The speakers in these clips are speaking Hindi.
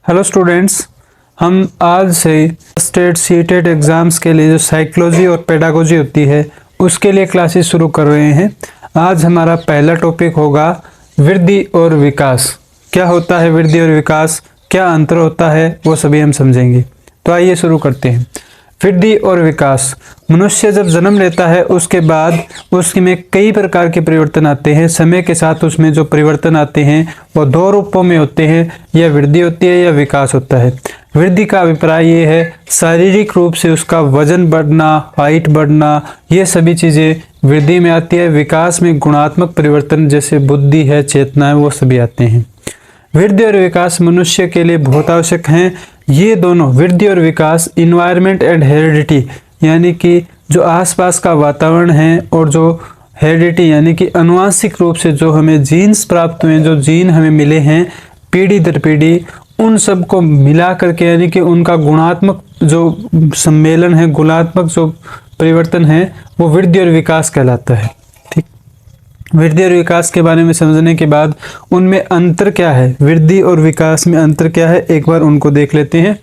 हेलो स्टूडेंट्स, हम आज से स्टेट सीटेट एग्ज़ाम्स के लिए जो साइकोलॉजी और पेडागोजी होती है उसके लिए क्लासेस शुरू कर रहे हैं। आज हमारा पहला टॉपिक होगा वृद्धि और विकास। क्या होता है वृद्धि और विकास, क्या अंतर होता है, वो सभी हम समझेंगे। तो आइए शुरू करते हैं। वृद्धि और विकास। मनुष्य जब जन्म लेता है उसके बाद उसमें कई प्रकार के परिवर्तन आते हैं। समय के साथ उसमें जो परिवर्तन आते हैं वो दो रूपों में होते हैं, या वृद्धि होती है या विकास होता है। वृद्धि का अभिप्राय ये है शारीरिक रूप से उसका वजन बढ़ना, हाइट बढ़ना, ये सभी चीज़ें वृद्धि में आती है। विकास में गुणात्मक परिवर्तन जैसे बुद्धि है, चेतना है, वो सभी आते हैं। वृद्धि और विकास मनुष्य के लिए बहुत आवश्यक हैं। ये दोनों वृद्धि और विकास इन्वायरमेंट एंड हेरिडिटी यानी कि जो आसपास का वातावरण है और जो हेरिडिटी यानी कि आनुवांशिक रूप से जो हमें जीन्स प्राप्त हुए हैं, जो जीन हमें मिले हैं पीढ़ी दर पीढ़ी, उन सब को मिला करके यानी कि उनका गुणात्मक जो सम्मेलन है, गुणात्मक जो परिवर्तन है, वो वृद्धि और विकास कहलाता है। ठीक, वृद्धि और विकास के बारे में समझने के बाद उनमें अंतर क्या है, वृद्धि और विकास में अंतर क्या है, एक बार उनको देख लेते हैं।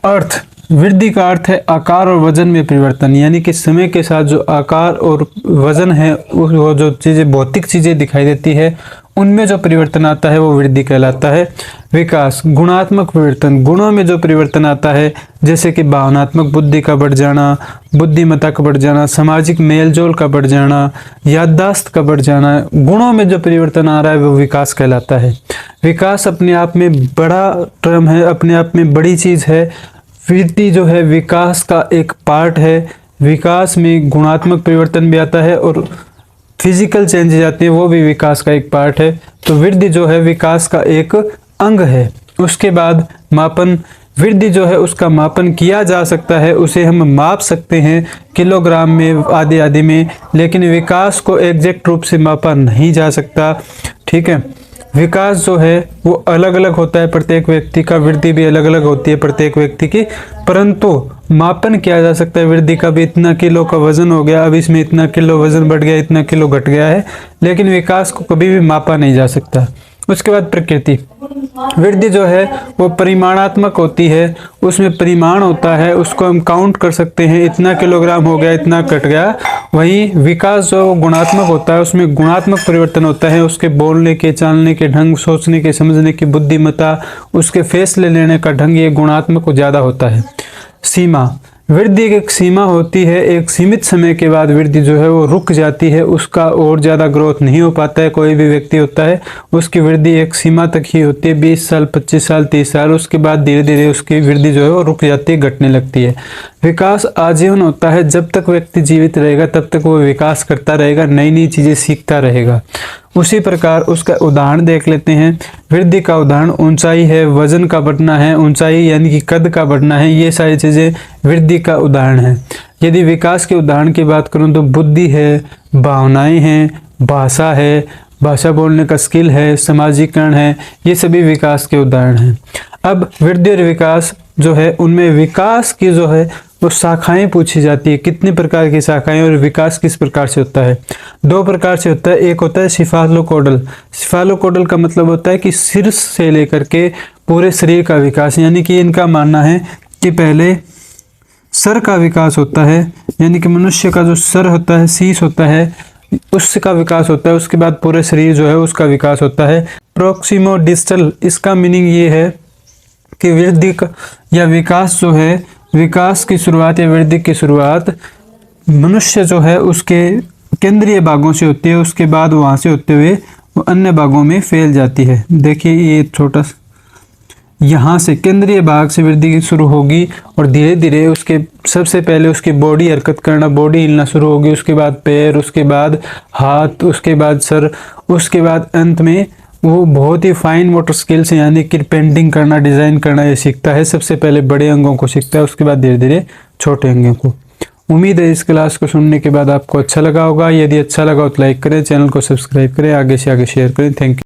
अर्थ, वृद्धि का अर्थ है आकार और वजन में परिवर्तन, यानी कि समय के साथ जो आकार और वजन है, वो जो चीज़ें भौतिक चीज़ें दिखाई देती है उनमें जो परिवर्तन आता है वो वृद्धि कहलाता है। विकास, गुणात्मक परिवर्तन, गुणों में जो परिवर्तन आता है जैसे कि भावनात्मक बुद्धि का बढ़ जाना, बुद्धिमत्ता का बढ़ जाना, सामाजिक मेलजोल का बढ़ जाना, याददाश्त का बढ़ जाना, गुणों में जो परिवर्तन आ रहा है वो विकास कहलाता है। विकास अपने आप में बड़ा टर्म है, अपने आप में बड़ी चीज़ है। वृद्धि जो है विकास का एक पार्ट है। विकास में गुणात्मक परिवर्तन भी आता है और फिजिकल चेंजेस आते हैं, वो भी विकास का एक पार्ट है। तो वृद्धि जो है विकास का एक अंग है। उसके बाद मापन, वृद्धि जो है उसका मापन किया जा सकता है, उसे हम माप सकते हैं किलोग्राम में, आदि आदि में, लेकिन विकास को एग्जैक्ट रूप से मापा नहीं जा सकता। ठीक है, विकास जो है वो अलग अलग होता है प्रत्येक व्यक्ति का, वृद्धि भी अलग अलग होती है प्रत्येक व्यक्ति की, परंतु मापन किया जा सकता है वृद्धि का भी। इतना किलो का वजन हो गया, अब इसमें इतना किलो वजन बढ़ गया, इतना किलो घट गया है, लेकिन विकास को कभी भी मापा नहीं जा सकता। उसके बाद प्रकृति, वृद्धि जो है वो परिमाणात्मक होती है, उसमें परिमाण होता है, उसको हम काउंट कर सकते हैं, इतना किलोग्राम हो गया, इतना कट गया। वहीं विकास जो गुणात्मक होता है, उसमें गुणात्मक परिवर्तन होता है, उसके बोलने के, चालने के ढंग, सोचने के, समझने की बुद्धिमत्ता, उसके फैसले लेने का ढंग, ये गुणात्मक ज़्यादा होता है। सीमा, वृद्धि की एक सीमा होती है, एक सीमित समय के बाद वृद्धि जो है वो रुक जाती है, उसका और ज़्यादा ग्रोथ नहीं हो पाता है। कोई भी व्यक्ति होता है उसकी वृद्धि एक सीमा तक ही होती है, 20 साल, 25 साल, 30 साल, उसके बाद धीरे धीरे उसकी वृद्धि जो है वो रुक जाती है, घटने लगती है। विकास आजीवन होता है, जब तक व्यक्ति जीवित रहेगा तब तक वो विकास करता रहेगा, नई नई चीज़ें सीखता रहेगा। उसी प्रकार उसका उदाहरण देख लेते हैं। वृद्धि का उदाहरण ऊंचाई है, वजन का बढ़ना है, ऊंचाई यानी कि कद का बढ़ना है, ये सारी चीज़ें वृद्धि का उदाहरण है। यदि विकास के उदाहरण की बात करूं तो बुद्धि है, भावनाएं हैं, भाषा है, भाषा बोलने का स्किल है, सामाजिकरण है, ये सभी विकास के उदाहरण हैं। अब वृद्धि और विकास जो है उनमें विकास की जो है वो शाखाएं पूछी जाती है, कितने प्रकार की शाखाएं, और विकास किस प्रकार से होता है। दो प्रकार से होता है, एक होता है सिफालोकोडल। सिफालोकोडल का मतलब होता है कि सिर से लेकर के पूरे शरीर का विकास, यानी कि इनका मानना है कि पहले सर का विकास होता है, यानी कि मनुष्य का जो सर होता है, शीश होता है, उसका विकास होता है, उसके बाद पूरे शरीर जो है उसका विकास होता है। प्रोक्सिमो डिस्टल, इसका मीनिंग ये है कि वृद्धि या विकास जो है, विकास की शुरुआत या वृद्धि की शुरुआत मनुष्य जो है उसके केंद्रीय भागों से होती है, उसके बाद वहाँ से होते हुए वो अन्य भागों में फैल जाती है। देखिए ये छोटा यहाँ से केंद्रीय भाग से वृद्धि शुरू होगी और धीरे धीरे उसके सबसे पहले उसकी बॉडी हरकत करना, बॉडी हिलना शुरू होगी, उसके बाद पैर, उसके बाद हाथ, उसके बाद सर, उसके बाद अंत में वो बहुत ही फाइन मोटर स्किल्स यानी कि पेंटिंग करना, डिज़ाइन करना ये सीखता है। सबसे पहले बड़े अंगों को सीखता है, उसके बाद धीरे धीरे छोटे अंगों को। उम्मीद है इस क्लास को सुनने के बाद आपको अच्छा लगा होगा। यदि अच्छा लगा तो लाइक करें, चैनल को सब्सक्राइब करें, आगे से आगे शेयर करें। Thank you.